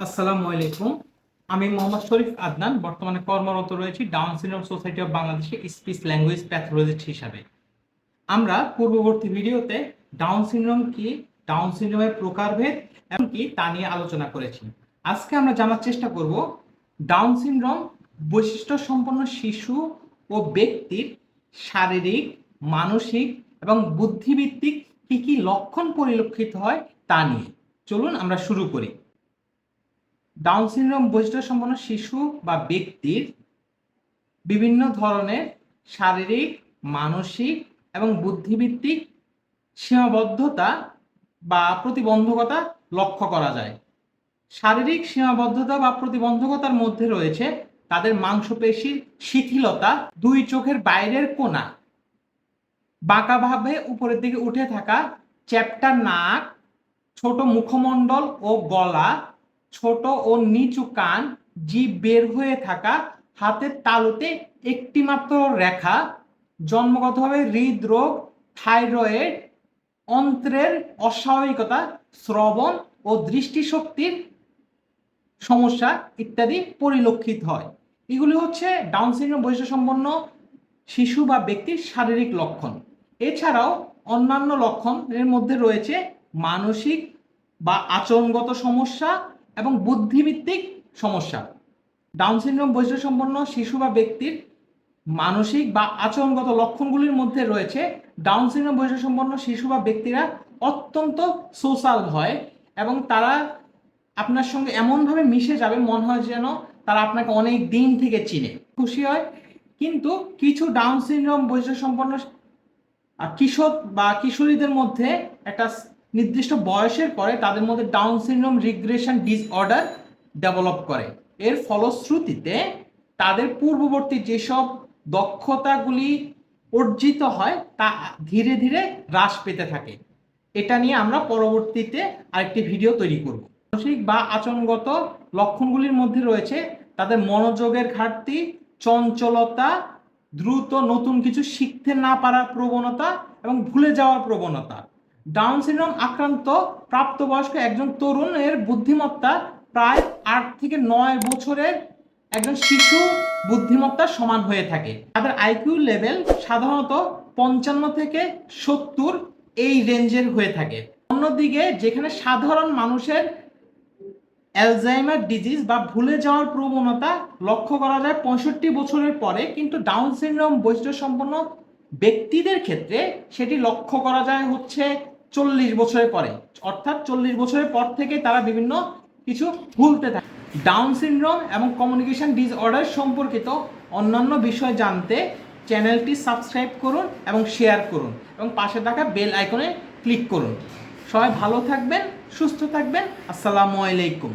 আসসালামু আলাইকুম। আমি মোহাম্মদ শরীফ আদনান, বর্তমানে কর্মরত রয়েছি ডাউন সিনড্রোম সোসাইটি অফ বাংলাদেশে স্পিচ ল্যাঙ্গুয়েজ প্যাথোলজিস্ট হিসাবে। আমরা পূর্ববর্তী ভিডিওতে ডাউন সিনড্রোম কি, ডাউন সিনড্রোমের প্রকারভেদ এবং কি তা নিয়ে আলোচনা করেছি। আজকে আমরা জানার চেষ্টা করব ডাউন সিনড্রোম বৈশিষ্ট্য সম্পন্ন শিশু ও ব্যক্তির শারীরিক, মানসিক এবং বুদ্ধিভিত্তিক কি কি লক্ষণ পরিলক্ষিত হয় তা নিয়ে। চলুন আমরা শুরু করি। ডাউন সিনড্রোম বৈশিষ্ট্য সম্পন্ন শিশু বা ব্যক্তির বিভিন্ন ধরনের শারীরিক, মানসিক এবং বুদ্ধিভিত্তিক সীমাবদ্ধতা বা প্রতিবন্ধকতা লক্ষ্য করা যায়। শারীরিক সীমাবদ্ধতা বা প্রতিবন্ধকতার মধ্যে রয়েছে তাদের মাংসপেশির শিথিলতা, দুই চোখের বাইরের কোণা বাঁকাভাবে উপরের দিকে উঠে থাকা, চ্যাপ্টা নাক, ছোট মুখমণ্ডল ও গলা, ছোট ও নিচু কান, জিভ বের হয়ে থাকা, হাতের তালুতে একটি মাত্র রেখা, জন্মগতভাবে হৃদরোগ, থাইরয়েড, অন্ত্রের অস্বাভাবিকতা, শ্রবণ ও দৃষ্টিশক্তির সমস্যা ইত্যাদি পরিলক্ষিত হয়। এগুলি হচ্ছে ডাউন সিনড্রোম বৈশিষ্ট্য সম্পন্ন শিশু বা ব্যক্তির শারীরিক লক্ষণ। এছাড়াও অন্যান্য লক্ষণের মধ্যে রয়েছে মানসিক বা আচরণগত সমস্যা এবং বুদ্ধিভিত্তিক সমস্যা। ডাউন সিনড্রোম বৈশিষ্ট্য সম্পন্ন শিশু বা ব্যক্তির মানসিক বা আচরণগত লক্ষণগুলির মধ্যে রয়েছে ডাউন সিনড্রোম বৈশিষ্ট্য সম্পন্ন শিশু বা ব্যক্তিরা অত্যন্ত সোশ্যাল হয় এবং তারা আপনার সঙ্গে এমনভাবে মিশে যাবে মনে হয় যেন তারা আপনাকে অনেক দিন থেকে চিনে, খুশি হয়। কিন্তু কিছু ডাউন সিনড্রোম বৈশিষ্ট্য সম্পন্ন কিশোর বা কিশোরীদের মধ্যে একটা নির্দিষ্ট বয়সের পরে তাদের মধ্যে down syndrome regression disorder develop করে। এর ফলশ্রুতিতে তাদের পূর্ববর্তী যেসব দক্ষতাগুলি অর্জিত হয় তা ধীরে ধীরে হ্রাস পেতে থাকে। এটা নিয়ে আমরা পরবর্তীতে আরেকটি ভিডিও তৈরি করব। মানসিক বা আচরণগত লক্ষণগুলির মধ্যে রয়েছে তাদের মনোযোগের ঘাটতি, চঞ্চলতা, দ্রুত নতুন কিছু শিখতে না পারার প্রবণতা এবং ভুলে যাওয়ার প্রবণতা। ডাউন সিনড্রোম আক্রান্ত প্রাপ্তবয়স্ক একজন তরুণের বুদ্ধিমত্তা প্রায় 8 থেকে 9 বছরের একজন শিশু বুদ্ধিমত্তার সমান হয়ে থাকে। তাদের আইকিউ লেভেল সাধারণত 55 থেকে 70 এই রেঞ্জের হয়ে থাকে। অন্যদিকে যেখানে সাধারণ মানুষের অ্যালজাইমার ডিজিজ বা ভুলে যাওয়ার প্রবণতা লক্ষ্য করা যায় 65 বছরের পরে, কিন্তু ডাউন সিনড্রোম বৈশিষ্ট্য সম্পন্ন ব্যক্তিদের ক্ষেত্রে সেটি লক্ষ্য করা যায় হচ্ছে 40 বছরের পরে, অর্থাৎ 40 বছরের পর থেকে তারা বিভিন্ন কিছু ভুলতে থাকে। ডাউন সিনড্রোম এবং কমিউনিকেশন ডিসঅর্ডার সম্পর্কিত অন্যান্য বিষয় জানতে চ্যানেলটি সাবস্ক্রাইব করুন এবং শেয়ার করুন এবং পাশে থাকা বেল আইকনে ক্লিক করুন। সবাই ভালো থাকবেন, সুস্থ থাকবেন। আসসালামু আলাইকুম।